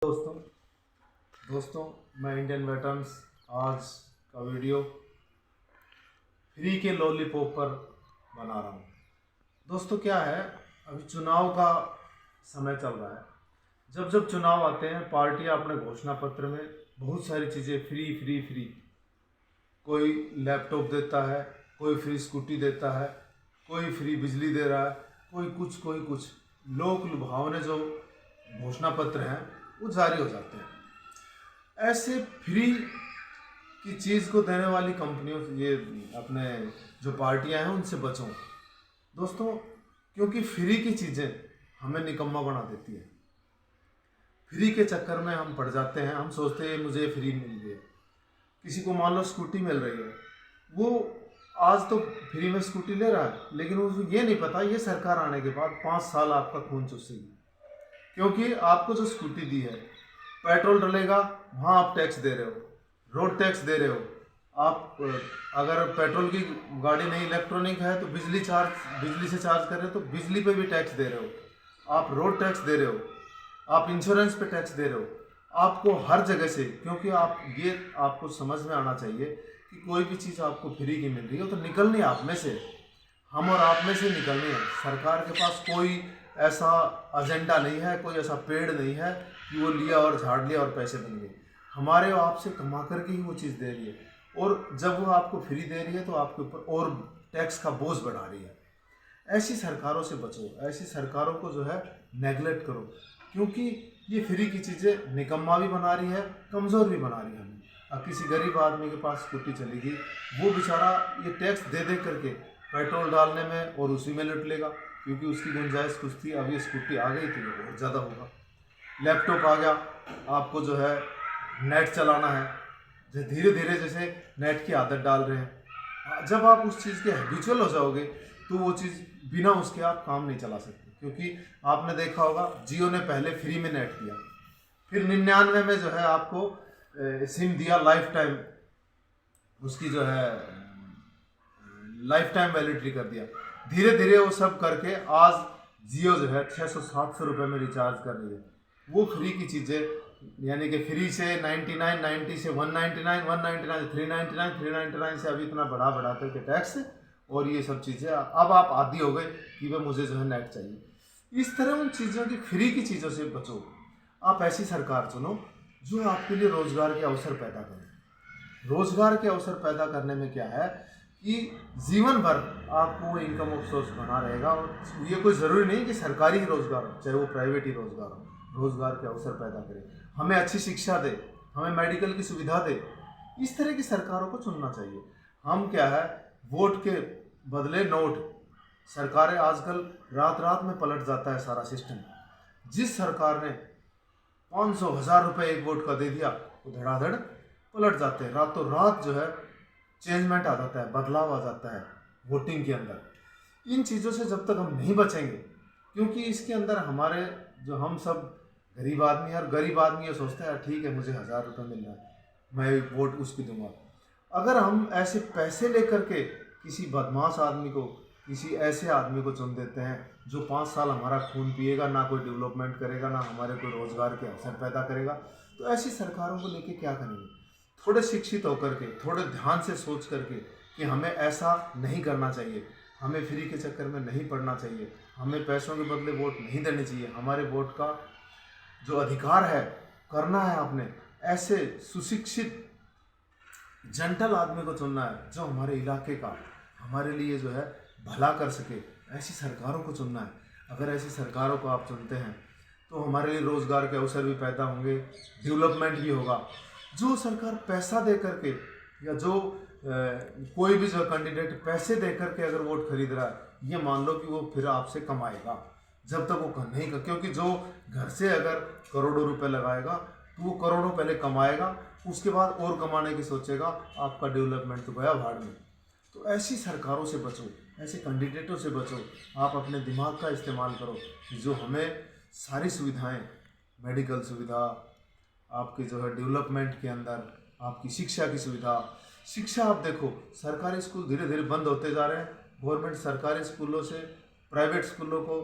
दोस्तों दोस्तों मैं इंडियन वेटरन्स आज का वीडियो फ्री के लॉलीपॉप पर बना रहा हूँ। दोस्तों क्या है, अभी चुनाव का समय चल रहा है। जब जब चुनाव आते हैं पार्टियां अपने घोषणा पत्र में बहुत सारी चीज़ें फ्री फ्री फ्री, कोई लैपटॉप देता है, कोई फ्री स्कूटी देता है, कोई फ्री बिजली दे रहा है, कोई कुछ लोक लुभावने जो घोषणा पत्र हैं वो जारी हो जाते हैं। ऐसे फ्री की चीज़ को देने वाली कंपनियों से, ये अपने जो पार्टियां हैं उनसे बचो दोस्तों, क्योंकि फ्री की चीज़ें हमें निकम्मा बना देती है। फ्री के चक्कर में हम पड़ जाते हैं, हम सोचते हैं मुझे फ्री मिल गई। किसी को मान लो स्कूटी मिल रही है, वो आज तो फ्री में स्कूटी ले रहा है, लेकिन उसको ये नहीं पता ये सरकार आने के बाद 5 साल आपका खून चूसेगी। क्योंकि आपको जो स्कूटी दी है, पेट्रोल डलेगा वहाँ आप टैक्स दे रहे हो, रोड टैक्स दे रहे हो। आप अगर पेट्रोल की गाड़ी नहीं इलेक्ट्रॉनिक है तो बिजली से चार्ज कर रहे हो तो बिजली पे भी टैक्स दे रहे हो। आप रोड टैक्स दे रहे हो, आप इंश्योरेंस पे टैक्स दे रहे हो। आपको हर जगह से, क्योंकि आप ये आपको समझ में आना चाहिए कि कोई भी चीज़ आपको फ्री की मिल रही है तो निकलनी आप में से, हम और आप में से निकलनी है। सरकार के पास कोई ऐसा एजेंडा नहीं है, कोई ऐसा पेड़ नहीं है कि वो लिया और झाड़ लिया और पैसे बन गए। हमारे और आपसे कमा करके ही वो चीज़ दे रही है, और जब वो आपको फ्री दे रही है तो आपके ऊपर और टैक्स का बोझ बढ़ा रही है। ऐसी सरकारों से बचो, ऐसी सरकारों को जो है नेगलेक्ट करो, क्योंकि ये फ्री की चीज़ें निकम्मा भी बना रही है, कमज़ोर भी बना रही है हमें। अब किसी गरीब आदमी के पास स्कूटी चलेगी, वो बेचारा ये टैक्स दे दे करके पेट्रोल डालने में और उसी में लुट लेगा, क्योंकि उसकी गुंजाइश कुछ थी, अब ये स्कूटी आ गई तो ये बहुत ज़्यादा होगा। लैपटॉप आ गया, आपको जो है नेट चलाना है, जो धीरे धीरे जैसे नेट की आदत डाल रहे हैं। जब आप उस चीज़ के हैबिचुअल हो जाओगे तो वो चीज़ बिना उसके आप काम नहीं चला सकते। क्योंकि आपने देखा होगा जियो ने पहले फ्री में नेट दिया, फिर 99 में जो है आपको सिम दिया लाइफ टाइम, उसकी जो है लाइफ टाइम वैलिडिटी कर दिया। धीरे धीरे वो सब करके आज जियो जो है 600-700 रुपये में रिचार्ज कर रही है। वो फ्री की चीज़ें, यानी कि फ्री से 99, 90 से 199, 199 399, 399 से अभी इतना बढ़ा बढ़ा करके टैक्स और ये सब चीज़ें, अब आप आदी हो गए कि भाई मुझे जो है नेट चाहिए। इस तरह उन चीज़ों की, फ्री की चीज़ों से बचो। आप ऐसी सरकार चुनो जो आपके लिए रोज़गार के अवसर पैदा करे। रोज़गार के अवसर पैदा करने में क्या है कि जीवन भर आपको वो इनकम ऑफ सोर्स बना रहेगा, और ये कोई ज़रूरी नहीं कि सरकारी ही रोज़गार हो, चाहे वो प्राइवेट ही रोज़गार हो। रोज़गार के अवसर पैदा करे, हमें अच्छी शिक्षा दे, हमें मेडिकल की सुविधा दे। इस तरह की सरकारों को चुनना चाहिए। हम क्या है, वोट के बदले नोट। सरकारें आजकल रात रात में पलट जाता है सारा सिस्टम। जिस सरकार ने 500-1000 रुपये एक वोट का दे दिया, वो धड़ाधड़ पलट जाते हैं। रातों रात जो है चेंजमेंट आ जाता है, बदलाव आ जाता है वोटिंग के अंदर। इन चीज़ों से जब तक हम नहीं बचेंगे, क्योंकि इसके अंदर हमारे जो हम सब गरीब आदमी है, और गरीब आदमी ये सोचता है ठीक है मुझे 1000 रुपये मिल रहा है, मैं वोट उसकी दूंगा। अगर हम ऐसे पैसे लेकर के किसी बदमाश आदमी को, किसी ऐसे आदमी को चुन देते हैं जो 5 साल हमारा खून पिएगा, ना कोई डेवलपमेंट करेगा, ना हमारे कोई रोज़गार के अवसर पैदा करेगा, तो ऐसी सरकारों को लेके क्या करेंगे। थोड़े शिक्षित होकर के, थोड़े ध्यान से सोच करके कि हमें ऐसा नहीं करना चाहिए, हमें फ्री के चक्कर में नहीं पड़ना चाहिए, हमें पैसों के बदले वोट नहीं देनी चाहिए। हमारे वोट का जो अधिकार है करना है आपने, ऐसे सुशिक्षित जेंटल आदमी को चुनना है जो हमारे इलाके का, हमारे लिए जो है भला कर सके। ऐसी सरकारों को चुनना है। अगर ऐसी सरकारों को आप चुनते हैं तो हमारे लिए रोज़गार के अवसर भी पैदा होंगे, डेवलपमेंट भी होगा। जो सरकार पैसा दे करके, या जो कोई भी जो कैंडिडेट पैसे दे करके अगर वोट खरीद रहा है, ये मान लो कि वो फिर आपसे कमाएगा जब तक वो नहीं कर, क्योंकि जो घर से अगर करोड़ों रुपए लगाएगा तो वो करोड़ों पहले कमाएगा, उसके बाद और कमाने की सोचेगा, आपका डेवलपमेंट तो गया भाड़ में। तो ऐसी सरकारों से बचो, ऐसे कैंडिडेटों से बचो। आप अपने दिमाग का इस्तेमाल करो कि जो हमें सारी सुविधाएं, मेडिकल सुविधा, आपके जो है डेवलपमेंट के अंदर आपकी शिक्षा की सुविधा। शिक्षा आप देखो, सरकारी स्कूल धीरे धीरे बंद होते जा रहे हैं। गवर्नमेंट सरकारी स्कूलों से प्राइवेट स्कूलों को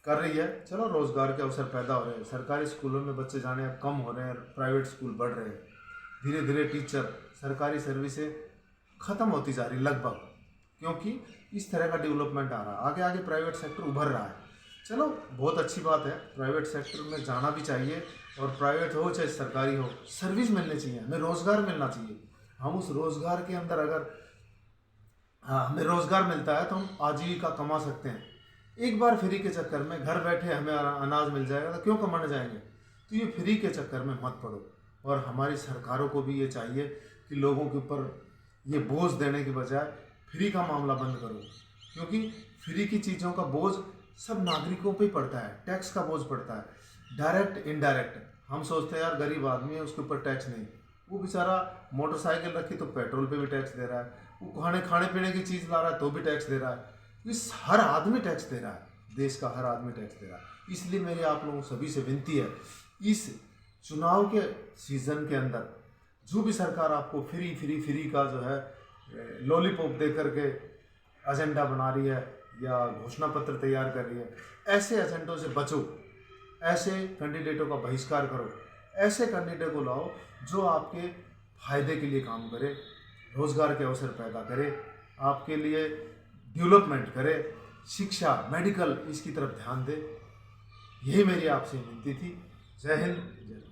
कर रही है। चलो, रोज़गार के अवसर पैदा हो रहे हैं, सरकारी स्कूलों में बच्चे जाने अब कम हो रहे हैं, प्राइवेट स्कूल बढ़ रहे हैं। धीरे धीरे टीचर, सरकारी सर्विसें ख़त्म होती जा रही लगभग, क्योंकि इस तरह का डेवलपमेंट आ रहा है। आगे आगे प्राइवेट सेक्टर उभर रहा है। चलो, बहुत अच्छी बात है, प्राइवेट सेक्टर में जाना भी चाहिए, और प्राइवेट हो चाहे सरकारी हो, सर्विस मिलनी चाहिए, हमें रोज़गार मिलना चाहिए। हम उस रोज़गार के अंदर अगर हमें रोज़गार मिलता है तो हम आजीविका कमा सकते हैं। एक बार फ्री के चक्कर में घर बैठे हमें अनाज मिल जाएगा तो क्यों कमाने जाएंगे। तो ये फ्री के चक्कर में मत पड़ो, और हमारी सरकारों को भी ये चाहिए कि लोगों के ऊपर ये बोझ देने के बजाय फ्री का मामला बंद करो, क्योंकि फ्री की चीज़ों का बोझ सब नागरिकों पे ही पड़ता है, टैक्स का बोझ पड़ता है, डायरेक्ट इनडायरेक्ट। हम सोचते हैं यार गरीब आदमी है, उसके ऊपर टैक्स नहीं, वो बेचारा मोटरसाइकिल रखी तो पेट्रोल पे भी टैक्स दे रहा है, वो खाने पीने की चीज़ ला रहा है तो भी टैक्स दे रहा है। इस हर आदमी टैक्स दे रहा है, देश का हर आदमी टैक्स दे रहा है। इसलिए मेरी आप लोगों सभी से विनती है, इस चुनाव के सीज़न के अंदर जो भी सरकार आपको फ्री का जो है लॉलीपॉप दे करके एजेंडा बना रही है या घोषणा पत्र तैयार कर रही है, ऐसे एजेंडों से बचो, ऐसे कैंडिडेटों का बहिष्कार करो, ऐसे कैंडिडेट को लाओ जो आपके फायदे के लिए काम करे, रोज़गार के अवसर पैदा करे, आपके लिए डेवलपमेंट करे, शिक्षा, मेडिकल, इसकी तरफ ध्यान दे। यही मेरी आपसे विनती थी। जय हिंद, जय भारत।